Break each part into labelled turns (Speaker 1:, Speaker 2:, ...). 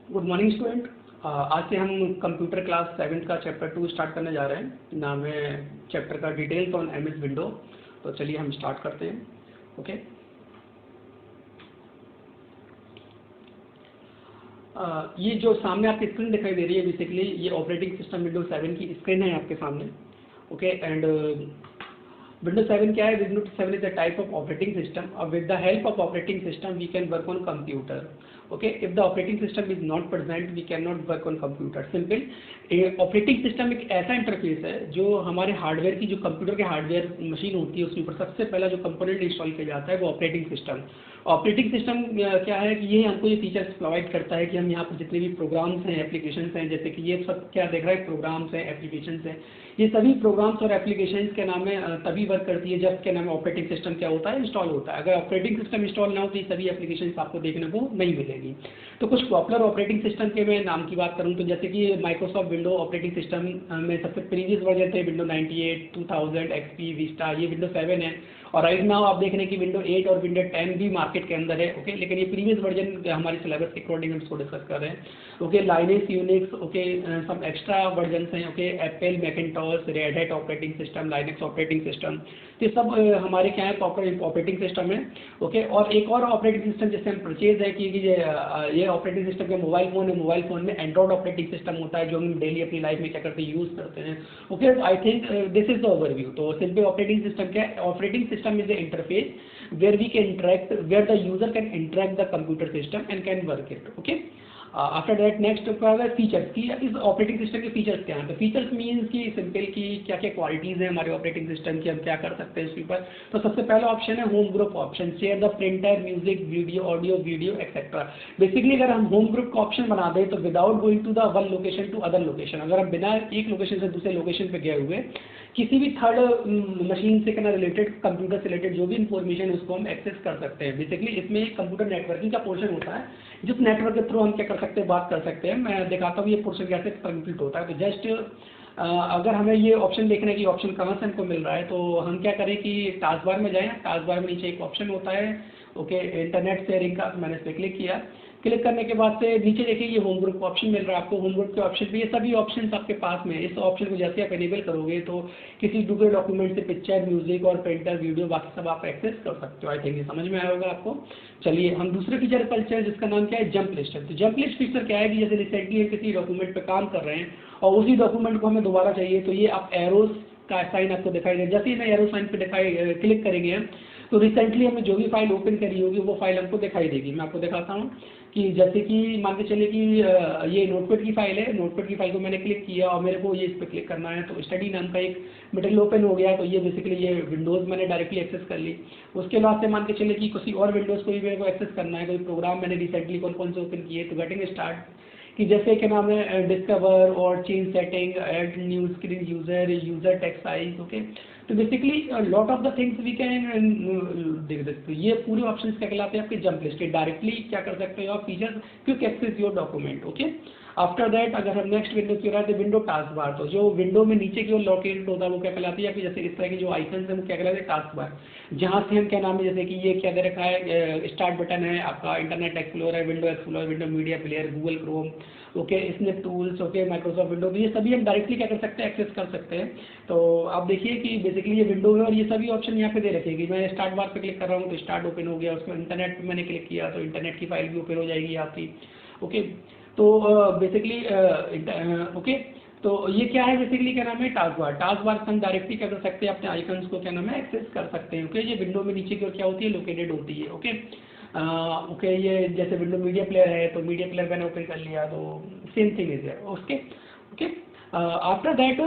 Speaker 1: Good morning student. आज से हम कंप्यूटर क्लास 7 का चैप्टर 2 स्टार्ट करने जा रहे हैं। नाम है चैप्टर का डिटेल्स ऑन एमएस विंडो। तो चलिए हम स्टार्ट करते हैं। ओके, ये जो सामने आपकी स्क्रीन दिखाई दे रही है, बेसिकली ये ऑपरेटिंग सिस्टम विंडो 7 की स्क्रीन है आपके सामने। ओके, एंड Windows 7 क्या है? Windows 7 is a type of operating system. With the help of operating system, we can work on computer. Okay, if the operating system is not present, we cannot work on computer. Simple. Operating system एक ऐसा interface है जो हमारे hardware की, जो computer के hardware machine होती है, उसके ऊपर सबसे पहला जो कंपोनेंट इंस्टॉल किया जाता है वो ऑपरेटिंग सिस्टम। ऑपरेटिंग सिस्टम क्या है कि ये हमको ये फीचर्स प्रोवाइड करता है कि हम यहाँ पर जितने भी प्रोग्राम्स हैं, एप्लीकेशंस हैं, जैसे कि ये सब क्या देख रहा है, प्रोग्राम्स हैं, एप्लीकेशंस हैं, ये सभी प्रोग्राम्स और एप्लीकेशंस के नाम में तभी वर्क करती है जब क्या नाम है, ऑपरेटिंग सिस्टम क्या होता है, इंस्टॉल होता है। अगर ऑपरेटिंग सिस्टम इंस्टॉल ना हो तो ये सभी एप्लीकेशंस आपको देखने को नहीं मिलेगी। तो कुछ पॉपुलर ऑपरेटिंग सिस्टम के मैं नाम की बात करूँ तो जैसे कि माइक्रोसॉफ्ट विंडो ऑपरेटिंग सिस्टम में सबसे प्रीवियस वर्जन थे विंडो 98, 2000, एक्सपी, विस्टा, ये विंडो 7 है। और राइट नाउ आप देख रहे हैं कि विंडो 8 और विंडो 10 भी मार्केट के अंदर है। ओके, लेकिन ये प्रीवियस वर्जन हमारे सिलेबस के अकॉर्डिंग हम इसको डिस्कस कर रहे हैं। ओके, लाइनक्स, यूनिक्स, ओके, सब एक्स्ट्रा वर्जन हैं। Okay, Apple, Macintosh, Red Hat operating system, Linux operating system, ये सब हमारे क्या है, ऑपरेटिंग सिस्टम है। ओके, और एक और ऑपरेटिंग सिस्टम जिससे हम परचेज है कि ये ऑपरेटिंग सिस्टम के मोबाइल फ़ोन है। मोबाइल फ़ोन में एंड्रॉइड ऑपरेटिंग सिस्टम होता है जो हम डेली अपनी लाइफ में क्या करते हैं, यूज़ करते हैं। Okay, I think this is the overview. तो सिंपल ऑपरेटिंग सिस्टम क्या है? Operating system is the interface where we can interact, where the user can interact the computer system and can work it. Okay, after that next क्या है, features की इस operating system के features क्या हैं। तो फीचर्स मीन्स की simple की क्या क्या क्वालिटीज़ हैं हमारे ऑपरेटिंग सिस्टम की, हम क्या कर सकते हैं इसके ऊपर। तो सबसे पहला ऑप्शन है home group option, share the printer, music, video, audio, video etcetera. Basically अगर हम होम ग्रुप का ऑप्शन बना दें तो without going to the one location to other location, अगर हम बिना एक लोकेशन से दूसरे लोकेशन पे गए हुए किसी भी थर्ड मशीन से क्या रिलेटेड, कंप्यूटर से रिलेटेड जो भी इंफॉर्मेशन उसको हम एक्सेस कर सकते हैं। बेसिकली इसमें कंप्यूटर नेटवर्किंग का पोर्शन होता है जिस नेटवर्क के थ्रू हम क्या कर सकते हैं, बात कर सकते हैं। मैं दिखाता हूँ ये पोर्शन कैसे कंप्लीट होता है। तो जस्ट अगर हमें ये ऑप्शन देखना है कि ऑप्शन कहाँ से हमको मिल रहा है, तो हम क्या करें कि टास्क बार में जाएं। टास्क बार में नीचे एक ऑप्शन होता है, ओके, इंटरनेट शेयरिंग का, तो मैंने इस पर क्लिक किया। क्लिक करने के बाद से नीचे देखिए ये होम ग्रुप का ऑप्शन मिल रहा है आपको। होम ग्रुप के ऑप्शन पे ये सभी ऑप्शंस आपके पास में है। इस ऑप्शन को जैसे आप एनेबल करोगे तो किसी दूसरे डॉक्यूमेंट से पिक्चर, म्यूजिक और प्रिंटर, वीडियो, बाकी सब आप एक्सेस कर सकते हो। आई थिंक ये समझ में आया होगा आपको। चलिए हम दूसरे फीचर पर चलते हैं जिसका नाम क्या है, जंप लिस्ट है। तो जंप लिस्ट फीचर क्या है कि जैसे रिसेंटली हम किसी डॉक्यूमेंट पर काम कर रहे हैं और उसी डॉक्यूमेंट को हमें दोबारा चाहिए, तो ये आप एरोस का साइन आपको दिखाई दे। जैसे ही मैं एरो साइन पे क्लिक करेंगे हम तो रिसेंटली हमने जो भी फाइल ओपन करी होगी वो फाइल हमको दिखाई देगी। मैं आपको दिखाता हूँ कि जैसे कि मान के चलिए कि ये नोटपैड की फाइल है। नोटपैड की फाइल को मैंने क्लिक किया और मेरे को ये इस पर क्लिक करना है, तो स्टडी नाम का एक मटेरियल ओपन हो गया। तो ये बेसिकली ये विंडोज़ मैंने डायरेक्टली एक्सेस कर ली। उसके बाद से मान के चलिए कि किसी और विंडोज़ को भी मेरे को एक्सेस करना है, कोई प्रोग्राम मैंने रिसेंटली कौन कौन से ओपन किए, तो गेटिंग स्टार्ट कि जैसे क्या नाम है, डिस्कवर और change setting, add new screen user, user text size. Okay, तो basically lot of the things we can देख सकते हो। ये पूरे ऑप्शंस क्या कहलाते हैं आपके जंप लिस्ट के। डायरेक्टली क्या कर सकते हो आप, features quick access your document. Okay, after that अगर हम नेक्स्ट विंडो की रहा है तो विंडो टास्क बार। तो जो विंडो में नीचे की ओर लोकेटेड होता है वो क्या कहलाती है, जैसे इस तरह की जो आइकन्स है वो क्या कहलाते हैं, टास्क बार। जहाँ से हम क्या नाम है, जैसे कि ये क्या दे रखा है, स्टार्ट बटन है आपका, इंटरनेट एक्सप्लोरर है, window explorer, window media player, Google Chrome, okay, snap tools, okay, Microsoft window, ये सभी हम डायरेक्टली क्या कर सकते हैं, एक्सेस कर सकते हैं। तो आप देखिए कि बेसिकली ये विंडो है और ये सभी ऑप्शन यहाँ पे दे रखेगी। मैं स्टार्ट बार पे क्लिक कर रहा हूँ तो स्टार्ट ओपन हो गया। उसमें इंटरनेट पे मैंने क्लिक किया तो इंटरनेट की फाइल भी ओपन हो जाएगी आपकी। ओके, तो बेसिकली ओके, तो ये क्या है, बेसिकली क्या नाम है, टास्क बार। टास्क बार से हम डायरेक्टली क्या कर सकते हैं, अपने आइकन्स को क्या नाम है, एक्सेस कर सकते हैं। ओके, ये विंडो में नीचे की ओर क्या होती है, लोकेटेड होती है। ओके, ओके, ये जैसे विंडो मीडिया प्लेयर है तो मीडिया प्लेयर मैंने ओपन कर लिया तो सेम थिंग इज है। Okay, okay, after that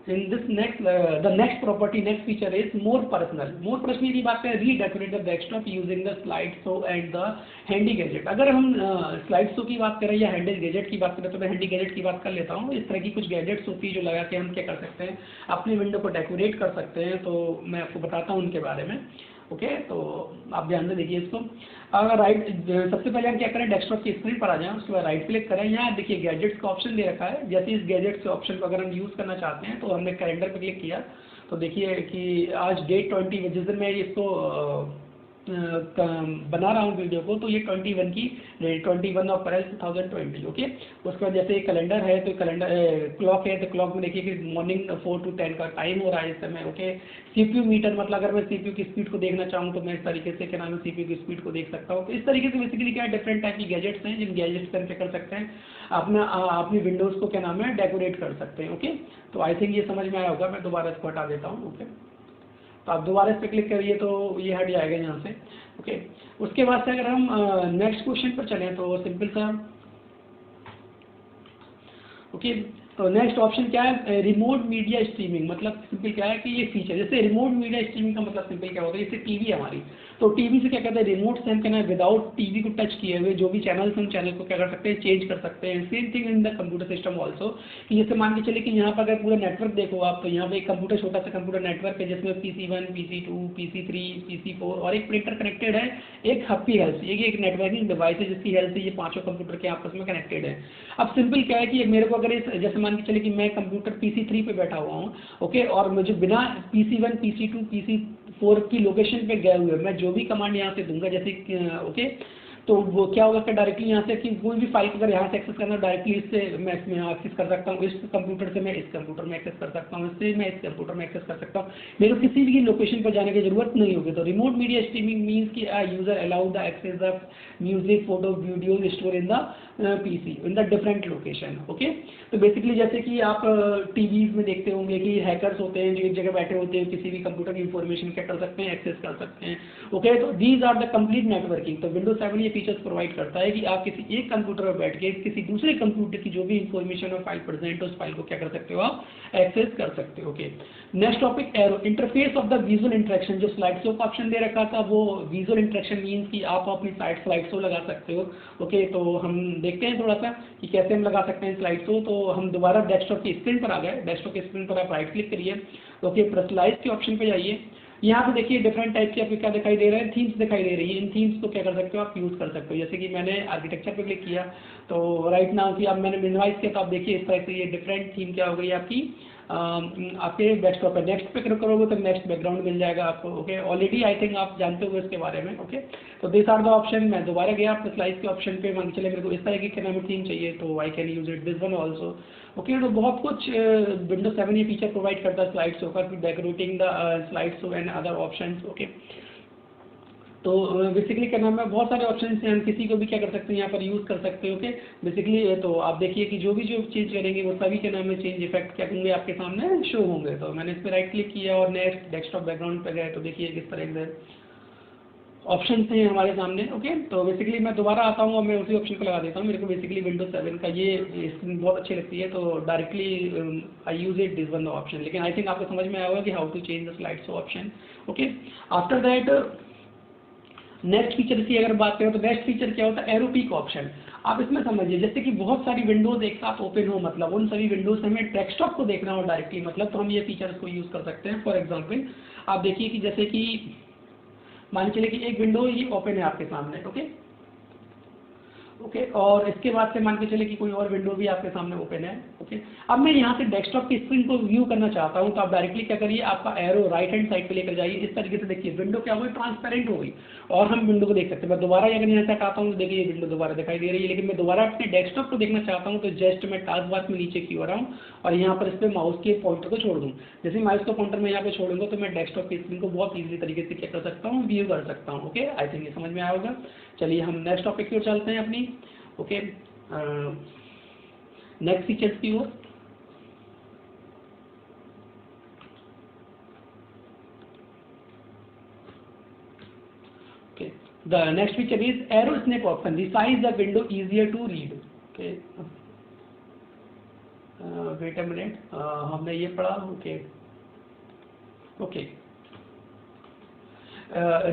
Speaker 1: in this the next property, next feature is more personal. More personal की बात करें, redecorate the desktop using the slide show and the handy gadget। अगर हम slide show की बात करें या हैंडी गैजेट की बात करें तो मैं हैंडी गैजेट की बात कर लेता हूँ। इस तरह की कुछ गैजेट्स होती है जो लगा के हम क्या कर सकते हैं, अपनी विंडो को डेकोरेट कर सकते हैं। तो मैं आपको बताता हूँ उनके बारे में। ओके, तो आप ध्यान से देखिए इसको। अगर राइट, सबसे पहले हम क्या करें, डेस्कटॉप की स्क्रीन पर आ जाएं, उसके बाद राइट क्लिक करें। यहाँ देखिए गैजेट्स का ऑप्शन दे रखा है। जैसे इस गैजेट्स के ऑप्शन को अगर हम यूज़ करना चाहते हैं तो हमने कैलेंडर पर क्लिक किया तो देखिए कि आज डेट 20 जिस दिन मैं इसको बना रहा हूँ वीडियो को, तो ये 21 अप्रैल 2020, ओके। उसके बाद जैसे कैलेंडर है तो कैलेंडर क्लॉक है, तो क्लॉक में देखिए कि मॉर्निंग 4 to 10 का टाइम हो रहा है इस समय, ओके। CPU मीटर, मतलब अगर मैं CPU की स्पीड को देखना चाहूँ तो मैं इस तरीके से क्या नाम है CPU की स्पीड को देख सकता हूँ। तो इस तरीके से बेसिकली क्या है, डिफरेंट टाइप की गैजेट्स हैं जिन गैजेट्स पर कर सकते हैं अपनी विंडोज़ को क्या नाम है डेकोरेट कर सकते हैं, ओके। तो आई थिंक ये समझ में आया होगा। मैं दोबारा इसको हटा देता हूँ, ओके। तो आप दोबारा इस पर क्लिक करिए तो ये हट जाएगा यहाँ से, ओके। उसके बाद से अगर हम नेक्स्ट क्वेश्चन पर चलें तो सिंपल सा, ओके। तो नेक्स्ट ऑप्शन क्या है, रिमोट मीडिया स्ट्रीमिंग। मतलब सिंपल क्या है कि ये फीचर, जैसे रिमोट मीडिया स्ट्रीमिंग का मतलब सिंपल क्या होता है, जैसे टीवी है हमारी, तो टीवी से क्या कहते हैं, रिमोट से हम क्या है विदाउट टीवी को टच किए हुए जो भी चैनल्स, हम चैनल को क्या कर सकते हैं, चेंज कर सकते हैं। Same thing in the computer system also, कि जैसे मान के चले कि यहाँ पर अगर पूरा नेटवर्क देखो आप, तो यहाँ पे एक कंप्यूटर, छोटा सा कंप्यूटर नेटवर्क है जिसमें PC1, PC2, PC3, PC4 और एक प्रिंटर कनेक्टेड है, एक हब की हेल्प से, एक नेटवर्किंग डिवाइस है जिसकी हेल्प से ये पांचों कंप्यूटर के आपस में कनेक्टेड है। अब सिंपल क्या है कि मेरे को अगर जैसे मान के चले कि मैं कंप्यूटर PC3 पे बैठा हुआ हूँ, ओके, और मुझे बिना PC1, PC2, PC4 की लोकेशन पे गए हुए मैं जो भी कमांड यहाँ से दूंगा, जैसे ओके, तो वो क्या होगा कि डायरेक्टली यहाँ से कि कोई भी फाइल अगर यहाँ से एक्सेस करना, डायरेक्टली इससे मैं इसमें यहाँ एक्सेस कर सकता हूँ, इस कंप्यूटर से मैं इस कंप्यूटर में एक्सेस कर सकता हूँ, इससे मैं इस कंप्यूटर में एक्सेस कर सकता हूँ। मेरे को किसी भी लोकेशन पर जाने की जरूरत नहीं होगी। तो रिमोट मीडिया स्ट्रीमिंग मीन्स कि user allow the access the music, photo, video store in the PC in the different location, okay. तो बेसिकली जैसे कि आप टीवीज में देखते होंगे कि हैकर्स होते हैं जो एक जगह बैठे होते हैं, किसी भी कंप्यूटर की इंफॉर्मेशन क्या कर सकते हैं, एक्सेस कर सकते हैं, ओके। तो these are the complete networking. तो विंडोज 7 ये फीचर्स प्रोवाइड करता है कि आप किसी एक कंप्यूटर पर बैठ के किसी दूसरे कंप्यूटर की जो भी इंफॉर्मेशन और फाइल प्रेजेंट है उस फाइल को क्या कर सकते हो, आप एक्सेस कर सकते हो, okay. Next topic arrow, interface of the visual interaction. जो स्लाइड शो का ऑप्शन दे रखा था वो विजुअल इंटरेक्शन मीन्स कि आप अपनी स्लाइड शो लगा सकते हो, ओके। तो हम देखते हैं थोड़ा सा कि कैसे हम लगा सकते हैं स्लाइड शो। तो हम दोबारा डेस्कटॉप की स्क्रीन पर आ गए। डेस्कटॉप की स्क्रीन पर आप राइट क्लिक करिए, ओके, पर्सनलाइज के ऑप्शन पे जाइए। यहाँ पे देखिए डिफरेंट टाइप के आपको क्या दिखाई दे रहे हैं, थीम्स दिखाई दे रही है। इन थीम्स को क्या कर सकते हो, आप यूज़ कर सकते हो। जैसे कि मैंने आर्किटेक्चर पे क्लिक किया तो राइट नाउ कि अब मैंने मिनिमाइज किया, तो आप देखिए इस तरह से ये डिफरेंट थीम क्या हो गई आपकी आपके डेस्कटॉप पे। नेक्स्ट पे क्लिक करोगे तो नेक्स्ट बैकग्राउंड मिल जाएगा आपको, ओके। ऑलरेडी आई थिंक आप जानते हो इसके बारे में, ओके। तो दिस आर द ऑप्शन। मैं दोबारा गया अपने स्लाइड के ऑप्शन पे, मान चले मेरे को इस तरह की कैनोनिक थीम चाहिए तो I can use it this one also, okay. तो बहुत कुछ विंडोज 7 ये फीचर प्रोवाइड करता है स्लाइड शो का, decorating the slide show and other options, okay. तो बेसिकली क्या नाम है, बहुत सारे ऑप्शन हैं, हम किसी को भी क्या कर सकते हैं यहाँ पर यूज़ कर सकते हो, ओके। बेसिकली तो आप देखिए कि जो चेंज करेंगे वो सभी क्या नाम है चेंज इफेक्ट क्या होंगे आपके सामने शो होंगे। तो मैंने इस पर राइट क्लिक किया और नेक्स्ट डेस्कटॉप बैकग्राउंड पे गए तो देखिए किस तरह से ऑप्शन हैं हमारे सामने, ओके। तो बेसिकली मैं दोबारा आता हूँ और मैं उसी ऑप्शन को लगा देता हूँ। मेरे को बेसिकली विंडोज 7 का ये स्क्रीन बहुत अच्छी लगती है, तो directly I use it this one the option. लेकिन आई थिंक आपको समझ में आया होगा कि how to change the slide show option, okay. After that next feature की अगर बात करें तो नेक्स्ट फीचर क्या होता है, एरो पीक ऑप्शन। आप इसमें समझिए जैसे कि बहुत सारी विंडोज एक साथ ओपन हो, मतलब उन सभी विंडोज से हमें डेस्कटॉप को देखना हो डायरेक्टली, मतलब तो हम ये फीचर्स को यूज़ कर सकते हैं। फॉर एग्जांपल आप देखिए कि जैसे कि मान के चलिए कि एक विंडो ये ओपन है आपके सामने, ओके, ओके। और इसके बाद से मान के चले कि कोई और विंडो भी आपके सामने ओपन है, ओके। अब मैं यहाँ से डेस्कटॉप की स्क्रीन को व्यू करना चाहता हूँ, तो आप डायरेक्टली क्या करिए, आपका एरो राइट हैंड साइड पे लेकर जाइए। इस तरीके से देखिए विंडो क्या हुई, ट्रांसपेरेंट हो गई और हम विंडो को देख सकते हैं। मैं दोबारा अगर यहाँ से हटाता हूँ तो देखिए ये विंडो दोबारा दिखाई दे रही है। लेकिन मैं दोबारा अपने डेस्कटॉप को देखना चाहता हूँ तो जस्ट मैं टास्क बार में नीचे की ओर आऊँ और यहाँ पर इस पर माउस के पॉइंटर को छोड़ दूँ। जैसे माउस का पॉइंटर मैं यहाँ पे छोड़ूंगा तो मैं डेस्कटॉप की स्क्रीन को बहुत ईजी तरीके से क्या कर सकता हूँ, व्यू कर सकता हूँ, ओके। आई थिंक ये समझ में आया होगा। चलिए हम नेक्स्ट टॉपिक की ओर चलते हैं अपनी, ओके, नेक्स्ट फीचर्स की ओर। Okay, the next feature is arrow snap option. Resize the window easier to read. Okay, wait a minute. हमने ये पढ़ा, okay, okay.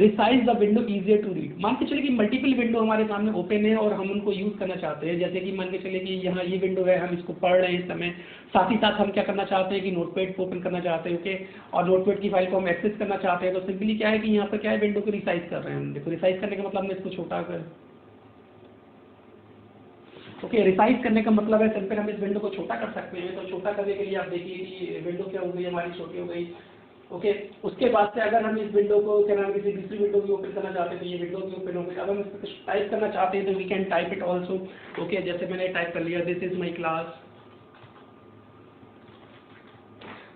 Speaker 1: Resize the window easier to read. मान के चले कि मल्टीपल विंडो हमारे सामने ओपन है और हम उनको यूज करना चाहते हैं। जैसे कि मान के चले कि यहाँ ये विंडो है, हम इसको पढ़ रहे हैं इस समय, साथ ही साथ हम क्या करना चाहते हैं कि नोटपैड को ओपन करना चाहते हैं, ओके, और नोटपैड की फाइल को हम एक्सेस करना चाहते हैं। तो सिंपली क्या है कि यहाँ पर क्या है, विंडो को रिसाइज कर रहे हैं हम। देखो रिसाइज करने का मतलब हमने इसको छोटा कर, ओके, रिसाइज करने का मतलब है सिंपल हम इस विंडो को छोटा कर सकते हैं। तो छोटा करने के लिए आप देखिए कि विंडो क्या हो गई हमारी, छोटी हो गई। ओके उसके बाद से अगर हम इस विंडो को क्या नाम किसी दूसरी विंडो भी ओपन करना चाहते हैं तो ये विंडो भी ओपन हो गई। अगर हम इस पर कुछ टाइप करना चाहते हैं तो we can type it also. Okay जैसे मैंने टाइप कर लिया this is my class.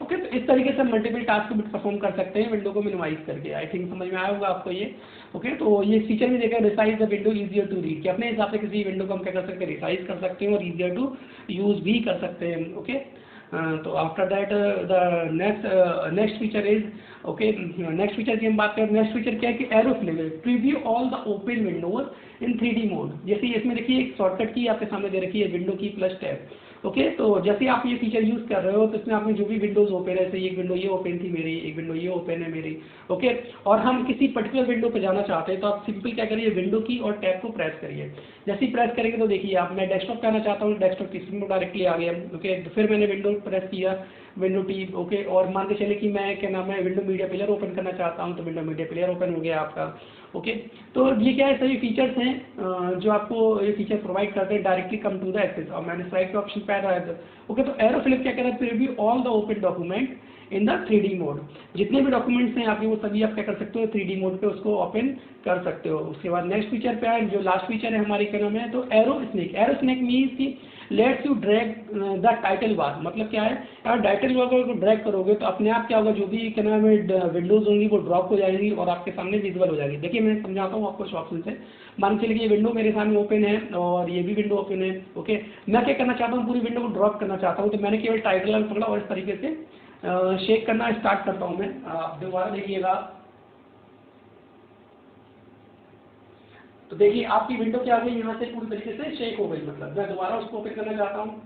Speaker 1: Okay तो इस तरीके से हम मल्टीपल टास्क भी परफॉर्म कर सकते हैं विंडो को मिनिमाइज करके। आई थिंक समझ में आया होगा आपको ये। ओके तो ये फीचर भी देखा resize the window easier to read कि अपने हिसाब से किसी विंडो को हम क्या कर सकते हैं रिसाइज कर सकते हैं और इजियर टू यूज भी कर सकते हैं। ओके तो after that the next feature is okay next feature की हम बात करें। नेक्स्ट फीचर क्या है कि arrow flavour preview all the open Windows in 3D mode. जैसे इसमें देखिए एक शॉर्टकट की आपके सामने दे रखी है विंडो की प्लस टैब। ओके तो जैसे आप ये फीचर यूज कर रहे हो तो इसमें आपने जो भी विंडोज ओपन है, जैसे एक विंडो ये ओपन थी मेरी, एक विंडो ये ओपन है मेरी। ओके और हम किसी पर्टिकुलर विंडो पे जाना चाहते हैं तो आप सिंपल क्या करिए विंडो की और टैब को प्रेस करिए। जैसे ही प्रेस करेंगे तो देखिए आप मैं डेस्कटॉप पे आना चाहता हूँ, डेस्कटॉप की स्क्रीन में डायरेक्टली आ गया। ओके तो फिर मैंने विंडो प्रेस किया विंडो टी। ओके और मान के चले कि मैं क्या नाम है विंडो मीडिया प्लेयर ओपन करना चाहता हूँ तो विंडो मीडिया प्लेयर ओपन हो गया आपका। ओके तो ये क्या है सभी फीचर्स हैं जो आपको ये फीचर प्रोवाइड करते हैं directly come to the access. और मैंने स्लाइड के ऑप्शन पे आया था। ओके तो एरो फ्लिप क्या कर रहा है preview all the open document in the 3D mode. जितने भी डॉक्यूमेंट्स हैं आपके वो सभी आप क्या कर सकते हो 3D मोड पे उसको ओपन कर सकते हो। उसके बाद नेक्स्ट फीचर पे आए जो लास्ट फीचर है हमारे क्या नाम है तो arrow snake. Arrow snake means कि let's you drag the title bar. मतलब क्या है अगर टाइटल बार को ड्रैग करोगे तो अपने आप क्या होगा जो भी क्या नाम है विंडोज होंगी वो ड्रॉप हो जाएगी और आपके सामने विजिबल हो जाएगी। देखिए मैं समझाता हूँ आपको इस ऑप्शन से। मान के चलिए ये विंडो मेरे सामने ओपन है और ये भी विंडो ओपन है। ओके मैं क्या करना चाहता हूँ पूरी विंडो को ड्रॉप करना चाहता हूँ तो मैंने केवल टाइटल पकड़ा और इस तरीके से शेक करना स्टार्ट करता हूँ मैं। आप दोबारा देखिएगा तो देखिए आपकी विंडो क्या हो गई यहाँ से पूरी तरीके से शेक हो गई। मतलब मैं दोबारा उसको ओपन करना चाहता हूँ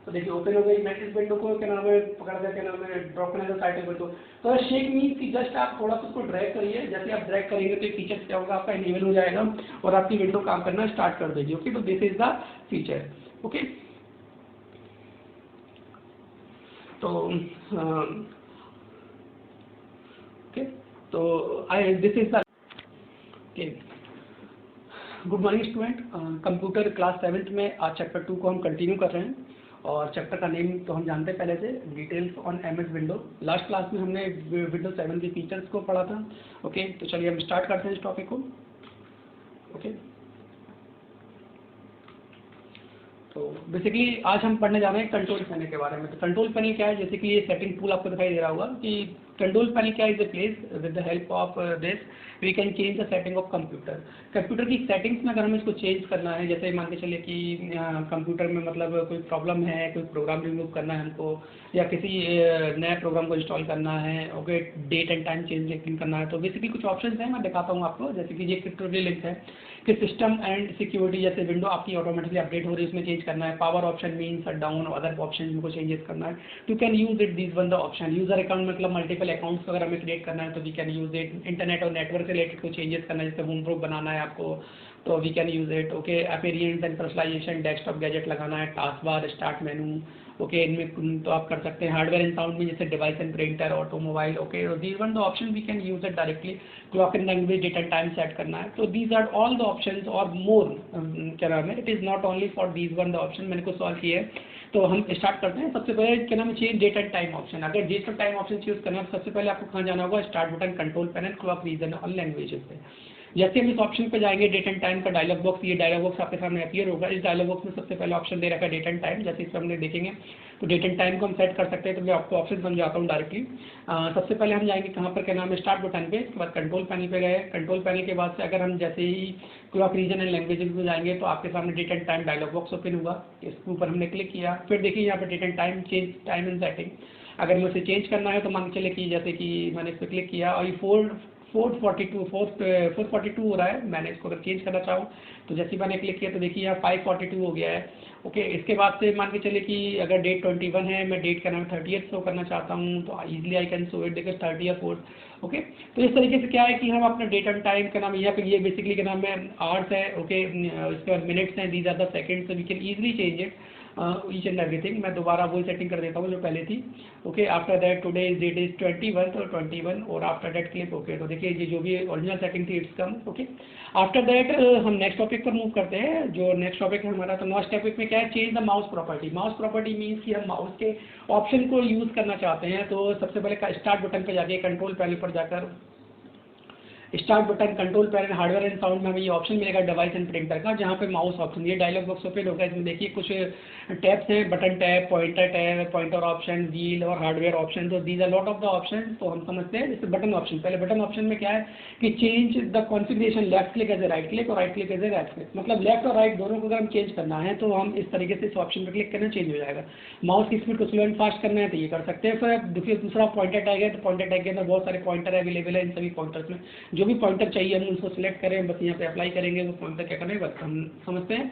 Speaker 1: तो देखिए ओपन हो गई। मैं इस विंडो को क्या नाम है पकड़ दिया क्या नाम है ड्रॉप करने का टाइटल विंडो। तो शेक मीन्स कि जस्ट आप थोड़ा सा उसको ड्रैग करिए। जैसे आप ड्रैग करेंगे तो फीचर क्या होगा आपका इनेबल हो जाएगा और आपकी विंडो काम करना स्टार्ट कर देगी। ओके तो this is the feature. Okay तो ओके तो I this is the okay good morning student. Computer class 7th में आज चैप्टर 2 को हम कंटिन्यू कर रहे हैं और चैप्टर का नेम तो हम जानते हैं पहले से details on MS window. Last class में हमने विंडो 7 के फीचर्स को पढ़ा था। ओके तो चलिए हम स्टार्ट करते हैं इस टॉपिक को। ओके तो बेसिकली आज हम पढ़ने जा रहे हैं कंट्रोल पैनल के बारे में। तो कंट्रोल पैनल क्या है जैसे कि ये सेटिंग टूल आपको दिखाई दे रहा होगा कि कंट्रोल पैनल क्या is a place with the help of this we can change the setting of computer. Computer की सेटिंग्स में अगर हमें इसको चेंज करना है जैसे मान के चलिए कि कंप्यूटर में मतलब कोई प्रॉब्लम है कोई प्रोग्राम रिमूव करना है हमको या किसी नए प्रोग्राम को इंस्टॉल करना है। Okay date and time change करना है तो बेसिकली कुछ ऑप्शन हैं मैं दिखाता हूँ आपको। जैसे कि ये ट्यूटोरियल लिंक है कि सिस्टम एंड सिक्योरिटी जैसे विंडो आपकी ऑटोमेटिकली अपडेट हो रही है उसमें चेंज करना है। Power option mean shut down और अदर ऑप्शन को चेंजेस करना है। You can use it this one the option. User account मतलब मल्टीपल अकाउंट्स अगर हमें क्रिएट करना है तो we can use it. Internet और नेटवर्क से रिलेटेड कोई चेंजेस करना है जैसे होम ग्रुप बनाना है आपको तो we can use it. Okay appearance and personalization desktop gadget लगाना है task bar start menu. Okay इनमें तो आप कर सकते हैं। हार्डवेयर एंड साउंड में जैसे device and printer automobile. Okay these one the option we can use it directly. Clock and language date and time set करना है तो these are all the options और मोर क्या नाम है it is not only for these one the option. मैंने को solve किया है तो हम स्टार्ट करते हैं। सबसे पहले क्या नाम है change date and time option. अगर डेट और टाइम ऑप्शन चूज करना है तो सबसे पहले आपको कहाँ जाना होगा start button control panel clock region all languages पे। जैसे हम इस ऑप्शन पे जाएंगे डेट एंड टाइम का डायलॉग बॉक्स ये डायलॉग बॉक्स आपके सामने अपीयर होगा। इस डायलॉग बॉक्स में सबसे पहले ऑप्शन दे रखा है डेट एंड टाइम। जैसे इस पर हमने देखेंगे तो डेट एंड टाइम को हम सेट कर सकते हैं तो मैं आपको ऑप्शन बन जाता हूँ डायरेक्टली। सबसे पहले हम जाएंगे कहाँ पर क्या नाम है स्टार्ट बटन पे। इसके बाद कंट्रोल पैनल पे गए। कंट्रोल पैनल के बाद से अगर हम जैसे ही क्लॉक रीजन एंड लैंग्वेजेस में जाएंगे तो आपके सामने date and time dialog box open होगा। इसके ऊपर हमने क्लिक किया फिर देखिए यहाँ पर date and time change time and setting. अगर मुझे चेंज करना है तो मान के चले कि जैसे कि मैंने इस पर क्लिक किया और ये 442 हो रहा है। मैंने इसको अगर चेंज करना चाहूँ तो जैसे मैंने क्लिक किया तो देखिए यहाँ 542 हो गया है। ओके इसके बाद से मान के चले कि अगर डेट 21 है मैं डेट का नाम 30th शो करना चाहता हूँ तो easily I can show it देखिए 30 या 4। ओके तो इस तरीके से क्या है कि हम अपना डेट एंड टाइम का नाम यहाँ पे ये बेसिकली क्या नाम है आवर्स है। ओके इसके बाद मिनट्स हैं these are the seconds we can easily change it. Each and everything. मैं दोबारा वही सेटिंग कर देता हूँ जो पहले थी। Okay, after that today date is 21 तो 21 और आफ्टर दैट क्लिक ओके। तो देखिए ये जो भी ओरिजिनल सेटिंग थी it's come. Okay, after that हम नेक्स्ट टॉपिक पर मूव करते हैं। जो नेक्स्ट टॉपिक है हमारा, तो नेक्स्ट टॉपिक में क्या है, change the mouse property. Mouse property means कि हम माउस के ऑप्शन को यूज़ करना चाहते हैं। तो सबसे पहले स्टार्ट बटन पर जाके कंट्रोल पैनल पर जाकर start button control panel hardware and sound में हमें ये ऑप्शन मिलेगा डिवाइस एंड प्रिंटर का, जहाँ पे माउस ऑप्शन, ये डायलॉग बॉक्स ओपन होगा। इसमें देखिए कुछ टैब्स हैं, button tab, pointer option, wheel और हार्डवेयर ऑप्शन। तो these are lot of the option. तो हम समझते हैं जैसे बटन ऑप्शन। पहले बटन ऑप्शन में क्या है कि change the configuration, left click as a right click और right click as a right click. मतलब लेफ्ट और राइट दोनों को अगर हम चेंज करना है तो हम इस तरीके से इस ऑप्शन पर क्लिक करना, चेंज हो जाएगा। माउस की स्पीड को स्लो एंड फास्ट करना है तो ये कर सकते हैं। फिर देखिए दूसरा पॉइंटर टैग है, तो पॉइंटर टैग के अंदर बहुत सारे पॉइंटर अवेलेबल है। इन सभी पॉइंटर्स में जो भी पॉइंटर चाहिए हम उसको सिलेक्ट करें, बस यहाँ पे अप्लाई करेंगे तो पॉइंटर क्या करें, बस हम समझते हैं।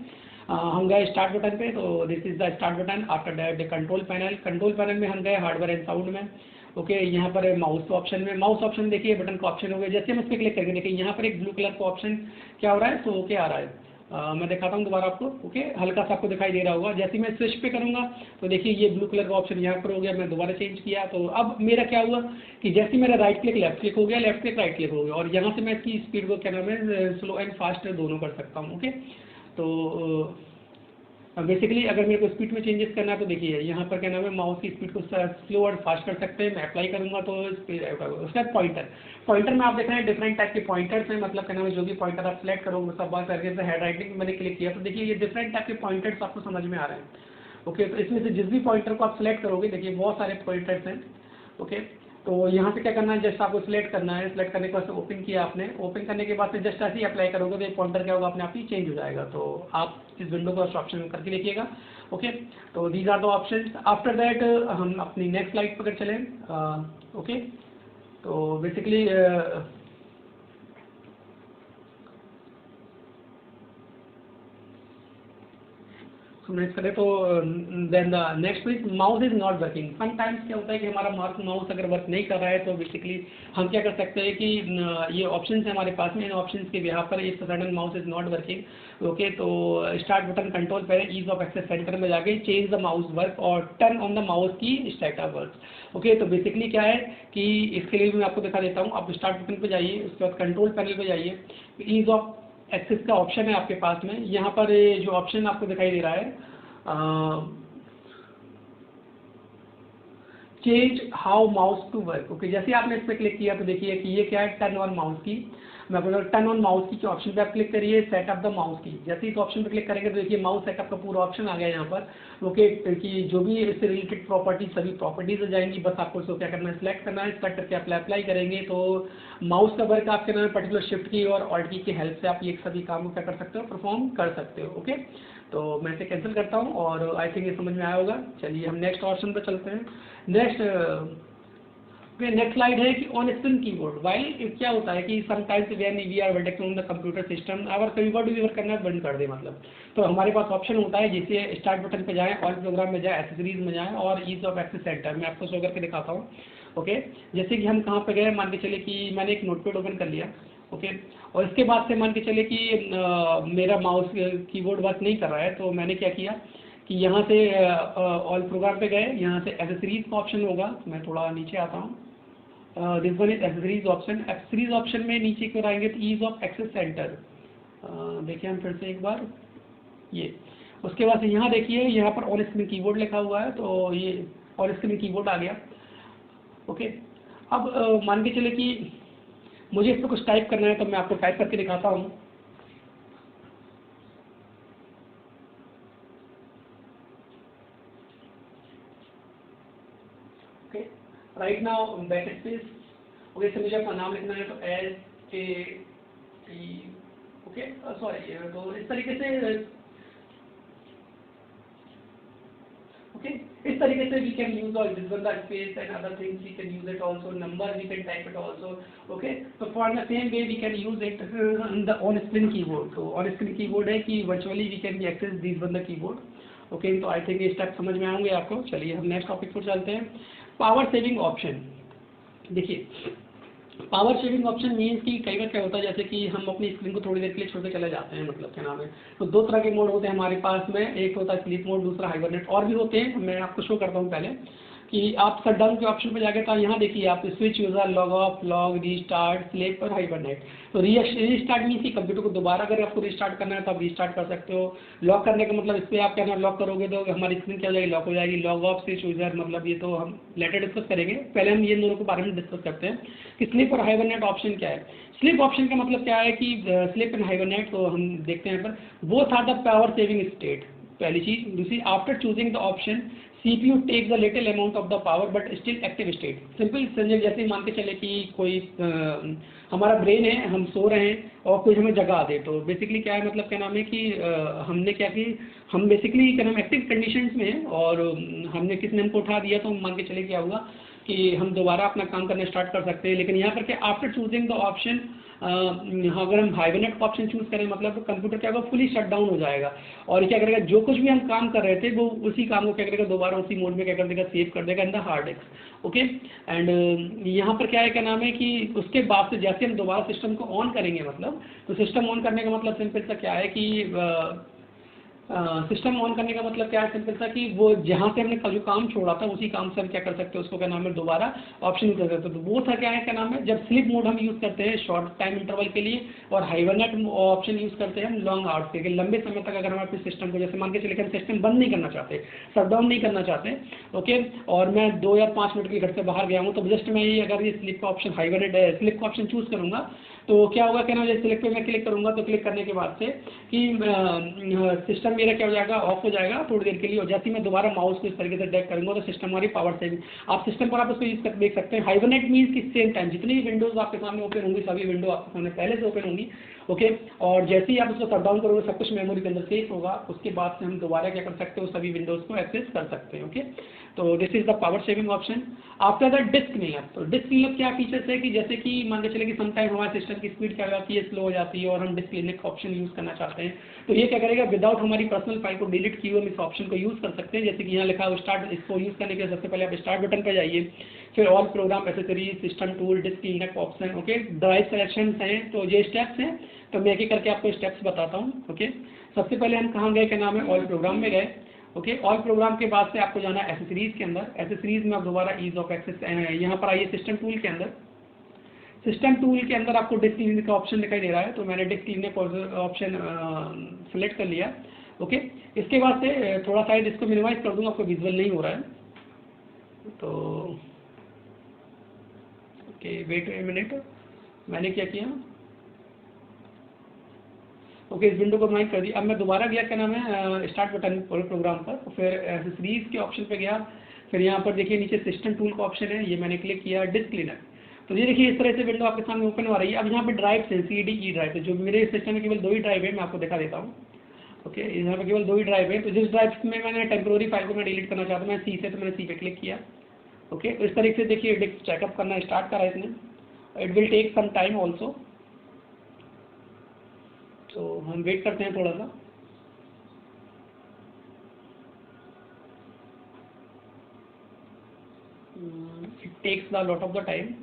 Speaker 1: हम गए स्टार्ट बटन पे, तो this is the start button. After that control panel, control panel में हम गए हार्डवेयर एंड साउंड में। ओके, यहाँ पर माउस ऑप्शन में, माउस ऑप्शन देखिए बटन का ऑप्शन हो गया। जैसे हम इस पर क्लिक करेंगे देखिए यहाँ पर एक ब्लू कलर का ऑप्शन क्या हो रहा है, तो ओके आ रहा है। मैं दिखाता हूँ दोबारा आपको। ओके, हल्का सा आपको दिखाई दे रहा होगा। जैसे ही मैं स्विच पे करूँगा तो देखिए ये ब्लू कलर का ऑप्शन यहाँ पर हो गया। मैं दोबारा चेंज किया तो अब मेरा क्या हुआ कि जैसे मेरा राइट क्लिक लेफ्ट क्लिक हो गया, लेफ्ट क्लिक राइट क्लिक हो गया, और यहाँ से मैं इसकी स्पीड को क्या नाम है, स्लो एंड फास्ट दोनों कर सकता हूँ। ओके, तो बेसिकली अगर मेरे को स्पीड में चेंजेस करना है तो देखिए यहाँ पर क्या नाम है, माउस की स्पीड को स्लो और फास्ट कर सकते हैं। मैं अप्लाई करूँगा तो उसका पॉइंटर में आप देख रहे हैं डिफरेंट टाइप के पॉइंटर्स हैं। मतलब क्या नाम है, जो भी पॉइंटर आप सिलेक्ट करोगे सब बात करके से हेड राइटिंग मैंने क्लिक किया तो देखिए ये डिफरेंट टाइप के पॉइंटर्स आपको समझ में आ रहे हैं। ओके, तो इसमें से जिस भी पॉइंटर को आप सिलेक्ट करोगे देखिए बहुत सारे पॉइंटर्स हैं। ओके, तो यहाँ से क्या करना है, जस्ट आपको सिलेक्ट करना है। सिलेक्ट करने के बाद ओपन किया आपने, ओपन करने के बाद से जस्ट ऐसे ही अप्लाई करोगे तो ये पॉइंटर क्या होगा, अपने आप ही चेंज हो जाएगा। तो आप इस विंडो को ऑप्शन करके देखिएगा। ओके, तो these are the options. After that हम अपनी नेक्स्ट स्लाइड पर चलें। ओके, तो बेसिकली नेक्स्ट करें तो then the next is mouse is not working. Sometimes क्या होता है कि हमारा माउस अगर वर्क नहीं कर रहा है तो बेसिकली हम क्या कर सकते हैं कि ये ऑप्शंस है हमारे पास में, इन ऑप्शंस के यहाँ पर if sudden mouse is not working. Okay, तो स्टार्ट बटन कंट्रोल पर ईज ऑफ एक्सेस सेंटर में जाके चेंज द माउस वर्क और टर्न ऑन द माउस की स्टैटस वर्क। ओके, तो बेसिकली क्या है कि इसके लिए मैं आपको दिखा देता हूँ। आप स्टार्ट बटन पर जाइए, उसके बाद कंट्रोल पैनल पर जाइए, ईज ऑफ एक्सेस का ऑप्शन है आपके पास में। यहाँ पर जो ऑप्शन आपको दिखाई दे रहा है change how mouse to work. Okay, जैसे आपने इस पर क्लिक किया तो देखिए कि ये क्या है, टर्न ऑन माउस की। मैं बोल रहा हूँ टर्न ऑन माउस की के ऑप्शन पे आप क्लिक करिए, सेटअप द माउस की। जैसे इस ऑप्शन पे क्लिक करेंगे तो देखिए माउस सेटअप का पूरा ऑप्शन आ गया यहाँ पर। ओके, कि जो भी इससे रिलेटेड प्रॉपर्टीज सभी प्रॉपर्टीज हो जाएंगी, बस आपको इसको क्या करना है, सिलेक्ट करना है। सिलेक्ट करके अप्लाई करेंगे तो माउस का वर्क आपके नाम पर्टिकुलर शिफ्ट की और ऑल्ट की हेल्प से आप ये सभी काम को क्या कर सकते हो, परफॉर्म कर सकते हो। ओके, तो मैं इसे कैंसिल करता हूँ और आई थिंक ये समझ में आया होगा। चलिए हम नेक्स्ट ऑप्शन पर चलते हैं। नेक्स्ट स्लाइड है कि ऑन स्क्रीन कीबोर्ड। वाइल क्या होता है कि sometimes when we are working on the computer system our keyboard भी वर्क करना बंद कर दे, मतलब तो हमारे पास ऑप्शन होता है जैसे स्टार्ट बटन पे जाएं, ऑल प्रोग्राम में जाएं, एक्सेसरीज में जाएं और ईज ऑफ एक्सेस सेंटर। मैं आपको शो करके दिखाता हूँ। ओके, जैसे कि हम कहाँ पे गए, मान के चले कि मैंने एक नोटपैड ओपन कर लिया। ओके, और इसके बाद से मान के चले कि मेरा माउस कीबोर्ड वर्क नहीं कर रहा है, तो मैंने क्या किया कि यहाँ से ऑल प्रोग्राम पे गए, यहाँ से एक्सेसरीज का ऑप्शन होगा। मैं थोड़ा नीचे आता हूँ, this one is accessories option. Accessories option में नीचे क्यों आएंगे तो ईज ऑफ एक्सेस सेंटर। देखिए हम फिर से एक बार ये, उसके बाद से यहाँ देखिए यहाँ पर ऑन स्क्रीन कीबोर्ड लिखा हुआ है, तो ये ऑन स्क्रीन कीबोर्ड आ गया। ओके, अब मान के चले कि मुझे इस पर कुछ टाइप करना है तो मैं आपको टाइप करके दिखाता हूँ। Okay, right now back space. Okay, इससे मुझे अपना नाम लिखना है तो SAT। ओके, सॉरी, तो इस तरीके से okay, इस तरीके से we can use all this one the space and other things we can use it also, number we can type it also. Okay, so for the same way we can use it on the on screen keyboard. तो on screen keyboard है कि virtually we can access these one the keyboard. Okay, तो I think ये step समझ में आएंगे आपको। चलिए हम नेक्स्ट टॉपिक पर चलते हैं, पावर सेविंग ऑप्शन। देखिए पावर शेविंग ऑप्शन मीन्स कि कई बार क्या होता है जैसे कि हम अपनी स्क्रीन को थोड़ी देर के लिए छोड़ के चले जाते हैं, मतलब क्या नाम है, तो दो तरह के मोड होते हैं हमारे पास में, एक होता है स्लीप मोड, दूसरा हाइबरनेट, और भी होते हैं, मैं आपको शो करता हूँ पहले कि आप शट डाउन के ऑप्शन पे जाके तो यहाँ देखिए आप switch user, log of, log, restart, sleep और हाइबरनेट। तो रीस्टार्ट मीन्स कि कंप्यूटर को दोबारा अगर आपको रीस्टार्ट करना है तो आप रीस्टार्ट कर सकते हो। लॉक करने का मतलब इस पर आप क्या लॉक करोगे तो हमारी स्क्रीन क्या हो जाएगी, लॉक हो जाएगी। लॉग ऑफ, स्विच यूजर, मतलब ये तो हम लेटर डिस्कस करेंगे, पहले हम ये दोनों के बारे में डिस्कस करते हैं कि स्लीप और हाइबरनेट ऑप्शन क्या है। स्लीप ऑप्शन का मतलब क्या है कि स्लीप एंड हाइबरनेट, तो हम देखते हैं यहाँ पर both are the power saving state, पहली चीज। दूसरी, after choosing the option CPU takes the little amount of the power but still active state. Simple Sanjay, जैसे मान के चले कि कोई हमारा ब्रेन है, हम सो रहे हैं और कोई हमें जगा दे, तो बेसिकली क्या है, मतलब क्या नाम है कि हमने क्या कि हम बेसिकली क्या नाम एक्टिव कंडीशंस में हैं और हमने किसने हमको उठा दिया, तो हम मान के चले क्या हुआ कि हम दोबारा अपना काम करना स्टार्ट कर सकते हैं। लेकिन यहाँ पर क्या, आफ्टर चूजिंग द ऑप्शन, अगर हम हाइबरनेट का ऑप्शन चूज करें मतलब कंप्यूटर क्या होगा, फुली शट डाउन हो जाएगा और क्या करेगा, जो कुछ भी हम काम कर रहे थे वो उसी काम को क्या करेगा, दोबारा उसी मोड में क्या कर देगा, सेव कर देगा in the hard disk. Okay, and यहाँ पर क्या है, क्या नाम है कि उसके बाद से जैसे हम दोबारा सिस्टम को ऑन करेंगे, मतलब तो सिस्टम ऑन करने का मतलब सिंपल सा क्या है कि सिस्टम ऑन करने का मतलब क्या है, सिंपल सा कि वो जहाँ से हमने जो काम छोड़ा था उसी काम से हम क्या कर सकते हैं, उसको क्या नाम है, दोबारा ऑप्शन कर सकते हैं। तो वो था क्या है, क्या नाम है, जब स्लीप मोड हम यूज़ करते हैं शॉर्ट टाइम इंटरवल के लिए, और हाइबरनेट ऑप्शन यूज़ करते हैं हम लॉन्ग आवर्स के लिए, लंबे समय तक अगर हम अपने सिस्टम को, जैसे मान के चले कि हम सिस्टम बंद नहीं करना चाहते, शट डाउन नहीं करना चाहते, ओके, और मैं 2 या 5 मिनट के लिए घर से बाहर गया हूँ, तो जस्ट मैं ये अगर ये स्लीप का ऑप्शन, हाइबरनेट स्लीप का ऑप्शन चूज़ करूँगा तो क्या होगा, क्या नाम है, सिलेक्ट पे मैं क्लिक करूंगा तो क्लिक करने के बाद से कि सिस्टम मेरा क्या हो जाएगा, ऑफ हो जाएगा थोड़ी देर के लिए, और जैसे ही मैं दोबारा माउस को इस तरीके से ड्रैग करूंगा तो सिस्टम हमारी पावर सेविंग, आप सिस्टम पर आप उसको यूज कर देख सकते हैं। हाइबरनेट मीन्स कि सेम टाइम जितनी भी विंडोज आपके सामने ओपन होंगी सभी विंडो आपके सामने पहले से ओपन होंगी, ओके, और जैसे ही आप उसको शट डाउन करोगे सब कुछ मेमोरी के अंदर सेव होगा, उसके बाद से हम दोबारा क्या कर सकते हो, सभी विंडोज को एक्सेस कर सकते हैं। ओके, तो this is the power saving option. After the disc cleanup, तो डिस्क क्लीनअप क्या फीचर्स है कि जैसे कि मान के चले कि समटाइम हमारे सिस्टम की स्पीड क्या हो जाती है, स्लो हो जाती है, और हम डिस्क क्लीनअप का ऑप्शन यूज करना चाहते हैं, तो ये क्या करेगा, विदाउट हमारी पर्सनल फाइल को डिलीट किए हम इस ऑप्शन को यूज कर सकते हैं। जैसे कि यहाँ लिखा है स्टार्ट, इसको यूज करने के लिए सबसे पहले आप स्टार्ट बटन पर जाइए, फिर all programme accessories, system tool, disc cleanup option, okay, drive selection हैं, तो ये स्टेप्स हैं, तो मैं एक एक करके आपको स्टेप्स बताता हूँ। ओके, सबसे पहले हम कहाँ गए, क्या नाम है, ऑल प्रोग्राम में गए। ओके, ऑल प्रोग्राम के बाद से आपको जाना है एसेसरीज के अंदर, एसेसरीज में आप दोबारा ईज ऑफ एक्सेस, यहाँ पर आइए सिस्टम टूल के अंदर, सिस्टम टूल के अंदर आपको डिस्क क्लीनअप का ऑप्शन दिखाई दे रहा है, तो मैंने डिस्क क्लीनअप ऑप्शन सेलेक्ट कर लिया। ओके, इसके बाद से थोड़ा शायद इसको मिनिमाइज कर दूंगा, आपको विजुअल नहीं हो रहा है, तो ओके वेट ए मिनट, मैंने क्या किया, ओके, इस विंडो को माइक कर दी। अब मैं दोबारा गया, क्या नाम है, स्टार्ट बटन प्रोग्राम पर, तो फिर एसेसरीज के ऑप्शन पे गया, फिर यहाँ पर देखिए नीचे सिस्टम टूल का ऑप्शन है, ये मैंने क्लिक किया, डिस्क क्लीनअप, तो ये देखिए इस तरह से विंडो आपके सामने ओपन हो रही है। अब यहाँ पे ड्राइव है, CD की ड्राइव है, जो मेरे सिस्टम में केवल 2 ही ड्राइव है, मैं आपको दिखा देता हूँ। ओके, यहाँ पे केवल 2 ही ड्राइव है, तो जिस ड्राइव में मैंने टेम्प्रोरी फाइल को मैं डिलीट करना चाहता हूँ, मैं सी से, तो मैंने सी पे क्लिक किया। ओके, इस तरीके से देखिए डिस्क चेकअप करना स्टार्ट करा इसने, it will take some time also, तो हम वेट करते हैं थोड़ा सा। It takes the lot of the time.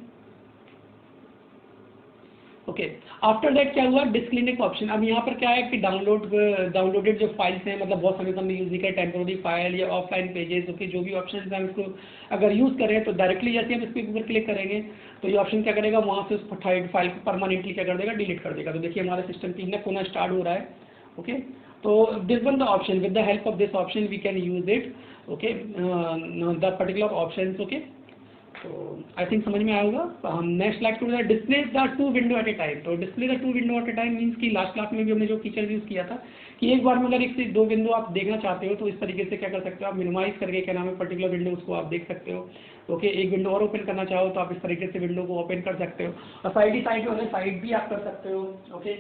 Speaker 1: Okay, after that क्या हुआ, डिस्क क्लीनअप ऑप्शन। अब यहाँ पर क्या है कि डाउनलोडेड जो फाइल्स हैं, मतलब बहुत समय से हमने यूज नहीं किया, टेम्पोररी फाइल या ऑफलाइन पेजेस, ओके, जो भी ऑप्शन हम इसको अगर यूज़ करें तो डायरेक्टली जैसे हम इसके ऊपर क्लिक करेंगे तो ये ऑप्शन क्या करेगा, वहाँ से उस फाइल को परमानेंटली क्या कर देगा, डिलीट कर देगा। तो देखिए हमारा सिस्टम क्लीनअप होना स्टार्ट हो रहा है। ओके, तो this one the option, with the help of this option we can use it, okay, the particular option. Okay, तो आई थिंक समझ में आया होगा। तो हम next slide to display the 2 window at a time. तो display the 2 window at a time means कि last class में भी हमने जो फीचर यूज़ किया था कि एक बार में अगर 1 से 2 विंडो आप देखना चाहते हो तो इस तरीके से क्या कर सकते हो, आप मिनिमाइज करके क्या नाम है पर्टिकुलर विंडो उसको आप देख सकते हो। ओके, एक विंडो और ओपन करना चाहो तो आप इस तरीके से विंडो को ओपन कर सकते हो, और साइड भी आप कर सकते हो। ओके,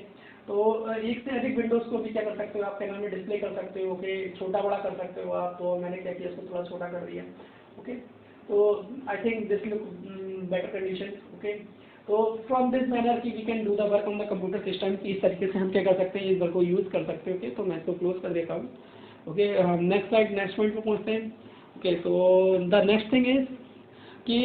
Speaker 1: तो एक से अधिक विंडोज को भी क्या कर सकते हो आप, क्या नाम है डिस्प्ले कर सकते हो। ओके, छोटा बड़ा कर सकते हो आप, तो मैंने क्या किया इसको थोड़ा छोटा कर दिया। ओके, तो I think this look better condition. Okay, तो फ्रॉम दिस मैनर की we can do the work on the computer system, की इस तरीके से हम क्या कर सकते हैं, इस वर्क को यूज़ कर सकते हैं। ओके, तो मैं इसको क्लोज कर देता हूँ। Okay, next slide, next point पे पहुँचते हैं। ओके, तो द नेक्स्ट थिंग इज कि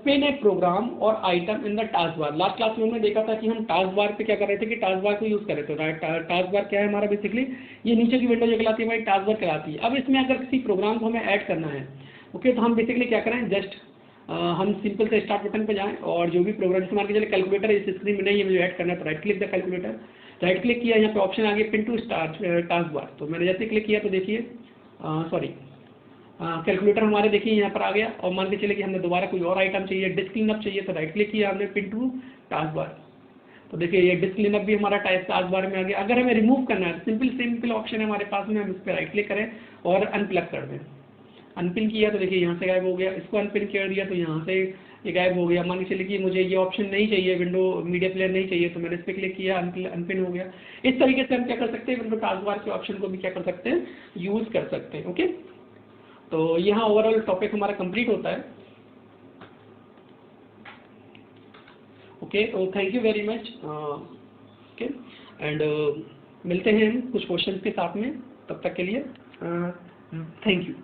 Speaker 1: पिन ए प्रोग्राम और item in the task bar. Last class में हमने देखा था कि हम टास्क बार पे क्या कर रहे थे कि टास्क बार को यूज़ कर रहे थे। टास्क बार क्या है हमारा, बेसिकली ये नीचे की विंडो जो कहलाती है हमारी टास्क बार कहलाती है। अब इसमें अगर किसी प्रोग्राम को हमें ऐड करना है, ओके, तो हम बेसिकली क्या करें, जस्ट हम सिंपल से स्टार्ट बटन पे जाएं और जो भी प्रोग्राम, जैसे मान के चले कैलकुलेटर इस स्क्रीन में नहीं है, मुझे ऐड करना है, तो right click the calculator, right click किया, यहाँ पे ऑप्शन आ गया pin to start task bar, तो मैंने जैसे क्लिक किया तो देखिए कैलकुलेटर हमारे देखिए यहाँ पर आ गया। और मान के चले कि हमने दोबारा कोई और आइटम चाहिए, डिस्क क्लीनअप चाहिए, तो राइट क्लिक किया हमने पिन टू टास्क बार, तो देखिए ये डिस्क क्लीनअप भी हमारा टास्क बार में आ गया। अगर हमें रिमूव करना है, सिंपल ऑप्शन है हमारे पास में, हम इस पर राइट क्लिक करें और अनप्लग कर दें। अनपिन किया तो देखिए यहाँ से गायब हो गया, इसको अनपिन कर दिया तो यहाँ से ये गायब हो गया। मान के चलिए कि मुझे ये ऑप्शन नहीं चाहिए, विंडो मीडिया प्लेयर नहीं चाहिए, तो मैंने इस पर क्लिक किया, अनपिन हो गया। इस तरीके से हम क्या कर सकते हैं, विंडो टास्क बार के ऑप्शन को भी क्या कर सकते हैं, यूज़ कर सकते हैं। ओके, तो यहाँ ओवरऑल टॉपिक हमारा कंप्लीट होता है। ओके, तो thank you very much. Okay, and मिलते हैं हम कुछ क्वेश्चन के साथ में, तब तक के लिए थैंक यू।